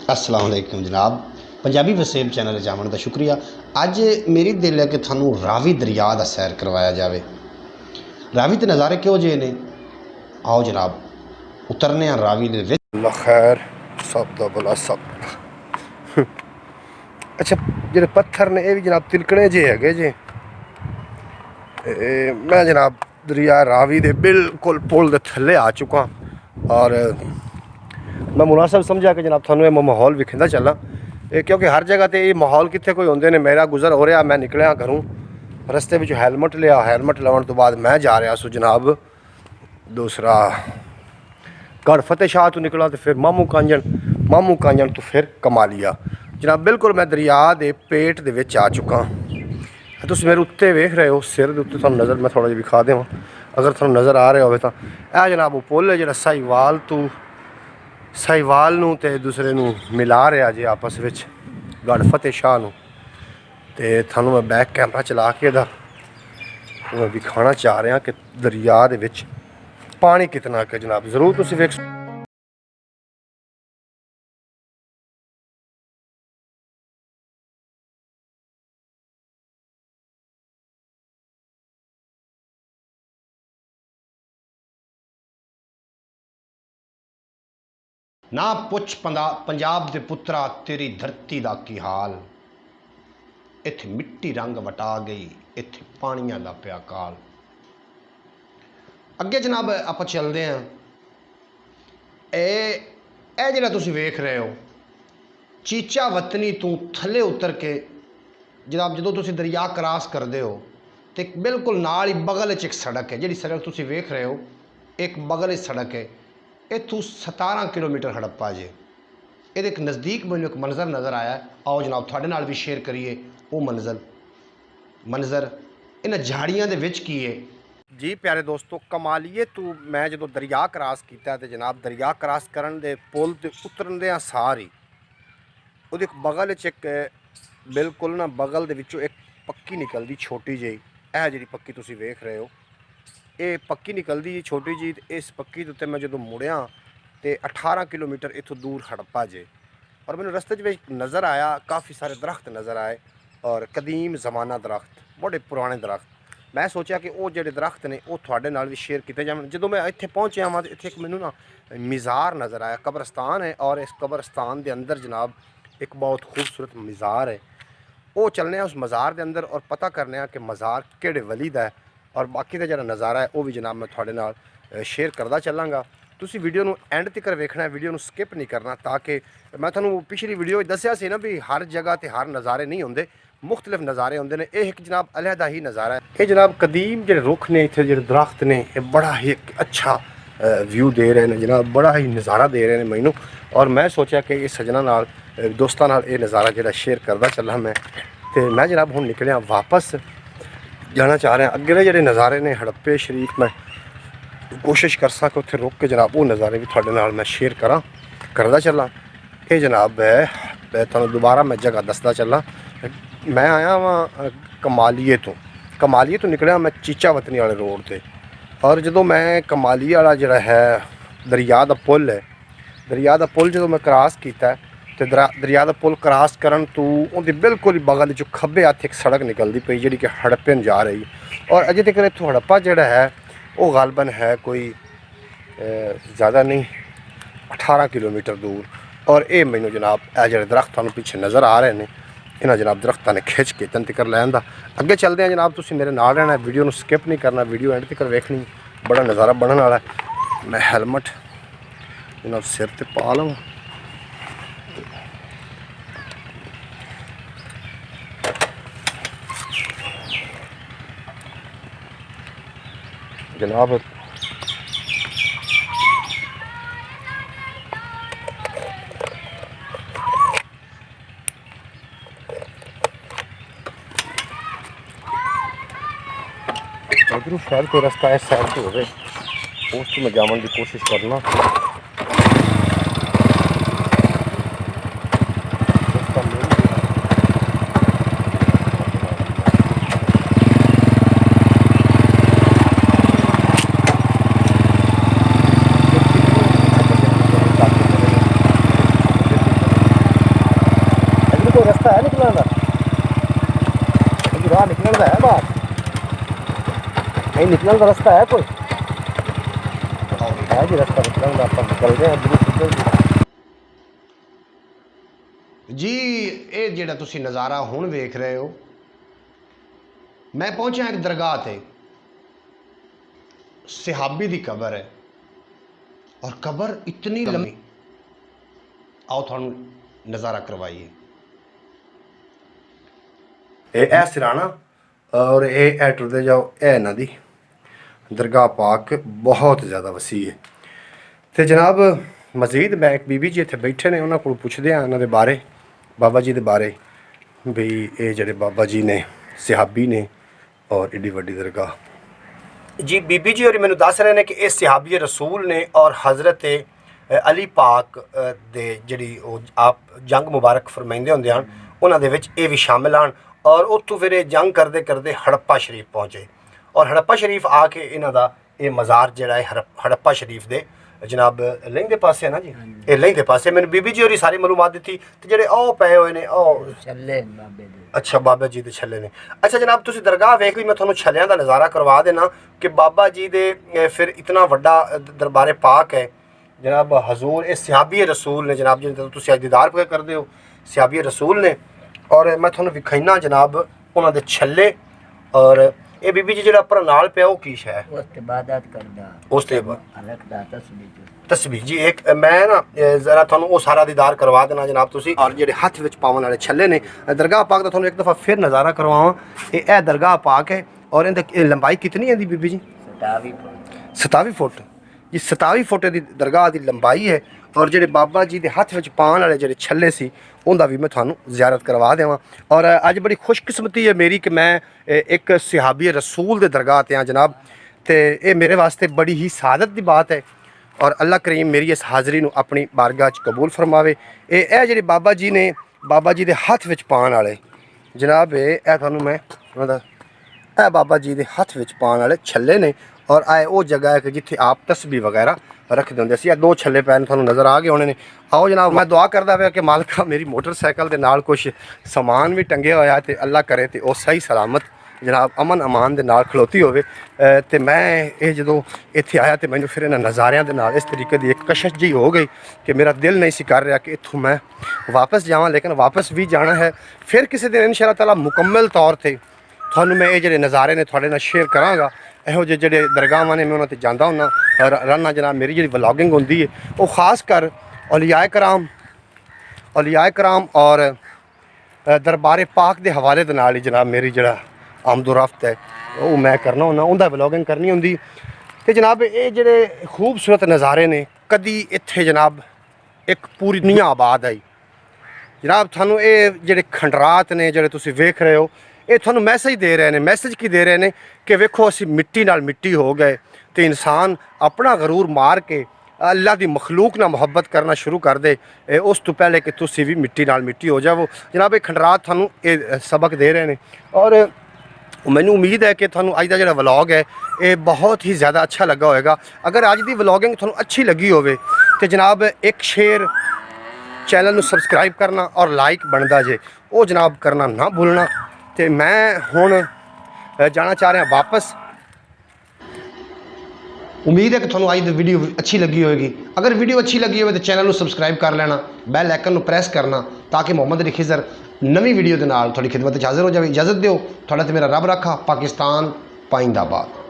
अस्सलाम वालेकुम जनाब। पंजाबी वसेब चैनल जामन का शुक्रिया। अज मेरी दिल है कि थानू रावी दरिया का सैर करवाया जाए। रावी के नज़ारे क्यों जे ने, आओ जनाब उतरने रावी दे विच। खैर सब दा भला सब। अच्छा जेह्ड़े पत्थर ने ये भी जनाब तिलकने जे है जे। मैं जनाब दरिया रावी दे बिल्कुल पुल दे थल्ले आ चुका और मैं मुनासिब समझा कि जनाब थानू मैं माहौल विखंदा चला, क्योंकि हर जगह तो ये माहौल कितने कोई होंगे ने। मेरा गुजर हो रहा, मैं निकलिया घरों, रस्ते में हैलमट लिया, हैलमट लाने तो बाद मैं जा रहा सू जनाब दूसरा गढ़ फतेह शाह तो निकला तो फिर मामू कांजन तो फिर कमालिया। जनाब बिल्कुल मैं दरिया के पेट दे विच आ चुका। तुम मेरे उत्ते वेख रहे हो, सिर के उत्ते तुहानू नज़र मैं थोड़ा जिहा विखा देवां अगर तुहानू नज़र आ रहा हो तो। यह जनाब वो पुल है जिहड़ा साहिवाल नूं ते दूसरे नूं मिला रहा जे आपस में गढ़ फतेह शाह नूं। ते थानू मैं बैक कैमरा चला के इहदा मैं विखाना चाह रहा कि दरिया दे विच पानी कितना है जनाब। जरूर तुसीं वेख ना पुछ पंजाब दे पुत्रा तेरी धरती दा की हाल। इत्थे मिट्टी रंग वटा गई, इत्थे पानियां दा पिया काल। अगे जनाब आप चलते हैं। ए जिहड़ा तुसीं वेख रहे हो चीचा वतनी तू थले उतर के जनाब जो तुसीं दरिया क्रॉस करते हो तो बिल्कुल नाल ही बगल च एक सड़क है। जिहड़ी सड़क तुसीं वेख रहे हो एक बगल सड़क है। इतों 17 किलोमीटर हड़प्पा जे। ये एक नज़दीक मैनूं एक मंजर नज़र आया। आओ जनाब थोड़े नाल भी शेयर करिए वो मंजर इन झाड़ियां दे विच की है जी। प्यारे दोस्तों कमालीए तो मैं जो दरिया क्रॉस किया तो जनाब दरिया क्रॉस करन दे पुल ते उतरन दे सार ही वो बगल च एक बिल्कुल ना बगल दे विचों एक पक्की निकलती छोटी जी। यह जी पक्की तुसीं वेख रहे हो ये पक्की निकलती जी छोटी जी। इस पक्की के उत्ते मैं जो मुड़िया तो 18 किलोमीटर इतों दूर हड़प्पा जे। और मैंने रस्ते में नज़र आया काफ़ी सारे दरख्त नज़र आए और कदीम ज़माना दरख्त, बड़े पुराने दरख्त। मैं सोचा कि वो जो दरख्त ने वो थोड़े नाल भी शेयर किए जाए। जो मैं इत्थे पहुँचा वहाँ इत्थे एक मैनू ना मज़ार नज़र आया, कब्रस्तान है और इस कब्रस्तान के अंदर जनाब एक बहुत खूबसूरत मज़ार है। वो चलने उस मज़ार के अंदर और पता करने कि मज़ार किहड़े वली दा है और बाकी का जो नज़ारा है वो भी जनाब मैं थोड़े नाल शेयर करता चलांगा। तुसी वीडियो नूं एंड तक वेखना है, वीडियो नूं स्किप नहीं करना, ताकि मैं तुहानूं पिछली वीडियो दस्सिया सी ना भी हर जगह ते हर नज़ारे नहीं होंदे, मुख्तलिफ नज़ारे होंदे ने। यह एक जनाब अलहदा ही नज़ारा है। ये जनाब कदीम जो रुख ने इत्थे जो दरख्त ने ये बड़ा ही एक अच्छा व्यू दे रहे हैं जनाब, बड़ा ही नज़ारा दे रहे हैं मैनू। और मैं सोचा कि ये सजना नाल दोस्तां नाल ये नज़ारा जो शेयर करता चला मैं जनाब हुण निकलिया वापस जाना चाह रहा। अगे दे जो नज़ारे ने हड़प्पे शरीफ मैं कोशिश कर सक उत्थे रुक के जनाब वो नज़ारे भी थोड़े नाल मैं शेयर करता चला। ये जनाब है तुहानूं दोबारा मैं जगह दसदा चला। मैं आया वहाँ कमालीए तो निकलिया मैं चीचा वतनी वाले रोड से। और जो मैं कमालीए वाला जो है दरिया का पुल है, दरिया का पुल जो मैं क्रॉस किया तो दरिया का पुल क्रॉस करन तो उनके बिल्कुल ही बगल जो खब्बे हत्थ एक सड़क निकलती पई जी कि हड़प्पे जा रही। और अजे तक इतों हड़प्पा जोड़ा है वो गालबन है कोई ज़्यादा नहीं 18 किलोमीटर दूर। और ये मैनू जनाब यह जो दरख्त थानू पिछे नज़र आ रहे हैं इन्होंने जनाब दरख्तों ने खिंच के तन तक लैंदा। अगे चलते हैं जनाब, तुसीं मेरे नाल रहना, वीडियो स्किप नहीं करना, वीडियो एंड तक वेखनी, बड़ा नज़ारा बनने वाला है। मैं हैलमट जनाब सिर ते पा लवां। जनाब उधर शायद कोई रास्ता इस साइड से हो उस मैं जाने की कोशिश करना। रस्ता है निकलने का, राह निकलने का है बाहर, कहीं निकलने का रास्ता है कोई है जी? रास्ता निकलने का, आप निकल गए ਜੀ। ਇਹ ਜਿਹੜਾ ਤੁਸੀਂ ਨਜ਼ਾਰਾ ਹੁਣ ਵੇਖ ਰਹੇ ਹੋ, ਮੈਂ ਪਹੁੰਚਿਆ ਇੱਕ ਦਰਗਾਹ ਤੇ, सहाबी की कबर है और कबर इतनी लंबी, आओ थानू नज़ारा करवाइए। ए सिराना और ए टुरदे जाओ, ए इन्हां दी दरगाह पाक बहुत ज़्यादा वसी है। तो जनाब मजीद मैं एक बीबी जी इत्थे बैठे ने, उन्हां कोल पुछदे आं इन्हां दे बारे, बाबा जी दे बारे, भी ये जिहड़े बाबा जी ने सहाबी ने और एडी वड्डी दरगाह। जी बीबी जी और मैनू दस रहे हैं कि ये सहाबी रसूल ने और हज़रत अली पाक दे जिहड़ी आप जंग मुबारक फरमाइंदे हुंदे हन, उन्हां दे विच ये भी शामिल हन। और उत्थों फिर ये जंग करते करते हड़प्पा शरीफ पहुँचे और हड़प्पा शरीफ आके इन्हां दा ये मज़ार जिहड़ा है हड़प्पा शरीफ दे जनाब लहिंदे पासे है ना जी, ये लहिंदे पासे। मैंने बीबी जी होरी सारी मालूमात दी तो जेडे ओ पए हुए ने ओ छल्ले बाबे दे। अच्छा बाबा जी दे छल्ले ने। अच्छा जनाब तुसी दरगाह वेख ली, मैं तुहानू छल्लियां दा नज़ारा करवा देना कि बाबा जी दे फिर इतना वड्डा दरबारे पाक है जनाब। हजूर ये सहाबी रसूल ने जनाब, जिन्हें तुसी अज दीदार पे करदे हो, सहाबी रसूल ने। और मैं तुहानू विखाइना जनाब उन्हां दे छल्ले। और ये बीबी जी जेड़ा पर नाल पिया वो की शै उस ते इबादत करदा, उस ते अलग तस्बीह जी। एक मैं ना जरा तुहानू वो सारा दीदार करवा देना जनाब तुसी। और जेडे हत्थ विच पावन वाले छल्ले ने, दरगाह पाक दा तुहानू एक दफ़ा फिर नज़ारा करवावां। ये दरगाह पाक है और इहदी लंबाई कितनी है बीबी जी? 27 फुट जी, 27 फुट दी दरगाह दी लंबाई है। और जेडे बाबा जी दे हत्थ विच पावन वाले जेडे छल्ले सी उनका भी मैं थानू ज़ियारत करवा देवां। और अज बड़ी खुशकिस्मती है मेरी कि मैं एक सहाबी रसूल दे दरगाह ते हाँ जनाब। तो ये मेरे वास्ते बड़ी ही सादत की बात है और अल्लाह करीम मेरी इस हाज़री नू अपनी बारगाह च कबूल फरमावे। ये जेडे बाबा जी ने, बाबा जी दे हत्थ विच पावन वाले जनाब, ये थानू मैं उन्हां बाबा जी दे हत्थ विच पावन वाले छल्ले ने। और आए वो जगह है कि जिथे आप तस्बीह वगैरह रखते होंगे सी। 2 छल्ले पैन थानू नज़र आ गए होने ने। आओ जनाब मैं दुआ करदा पिया कि मालका मेरी मोटरसाइकिल के नाल कुछ समान भी टंगिया होया तो अल्लाह करे तो वह सही सलामत जनाब अमन अमान दे नाल खलोती होवे। ते मैं ये जदों इत्थे आया तो मैनू फिर इन्हां नज़ारियां दे नाल इस तरीके की एक कशिश जी हो गई कि मेरा दिल नहीं सी कर रहा कि इत्थों मैं वापस जावां। लेकिन वापस भी जाना है, फिर किसी दिन इंशाअल्लाह ताला मुकम्मल तौर पर थानू मैं ये जिहड़े नज़ारे ने थोड़े नाल शेयर करांगा। ਇਹੋ ਜਿਹੇ ਜਿਹੜੇ ਦਰਗਾਹਾਂ ਨੇ मैं उन्होंने जाता हुन्ना रहना जनाब। मेरी जी व्लॉगिंग होंदी है वो खास कर औलियाए कराम और दरबारे पाक के हवाले दे नाल ही जनाब मेरी जड़ा आमदोरफ्त है वो मैं करना हुन्ना, उनका व्लॉगिंग करनी होंदी। तो जनाब ये जेडे खूबसूरत नज़ारे ने कदी इत्थे जनाब एक पूरी दुनिया आबाद आई जनाब। थानू ये जेडे खंडरात ने जेडे तुसी वेख रहे हो ये थानू मैसेज दे रहे हैं। मैसेज की दे रहे हैं कि वेखो असी मिट्टी नाल मिट्टी हो गए तो इंसान अपना गरूर मार के अल्लाह की मखलूक नाल मुहब्बत करना शुरू कर दे उस तो पहले कि तुसी भी मिट्टी नाल मिट्टी हो जाओ। जनाब ये खंडरात थानू ये सबक दे रहे हैं। और मैनू उम्मीद है कि थानू अज का जो व्लॉग है ये बहुत ही ज़्यादा अच्छा लगा होएगा। अगर अज की व्लॉगिंग थानू अच्छी लगी होवे तो जनाब एक शेयर, चैनल नू सबसक्राइब करना और लाइक बनता जे वो जनाब करना ना भूलना। तो मैं हुण जाना चाह रहा वापस। उम्मीद है कि थोड़ा आज वीडियो अच्छी लगी होगी। अगर वीडियो अच्छी लगी हो तो चैनल को सबसक्राइब कर लेना, बैल आइकन को प्रेस करना ताकि मोहम्मद अली खिज़र नवी वीडियो के नाल थोड़ी खिदमत हाजिर हो जाए। इजाज़त दो, थोड़ा तो मेरा रब रखा। पाकिस्तान पाइंदाबाद।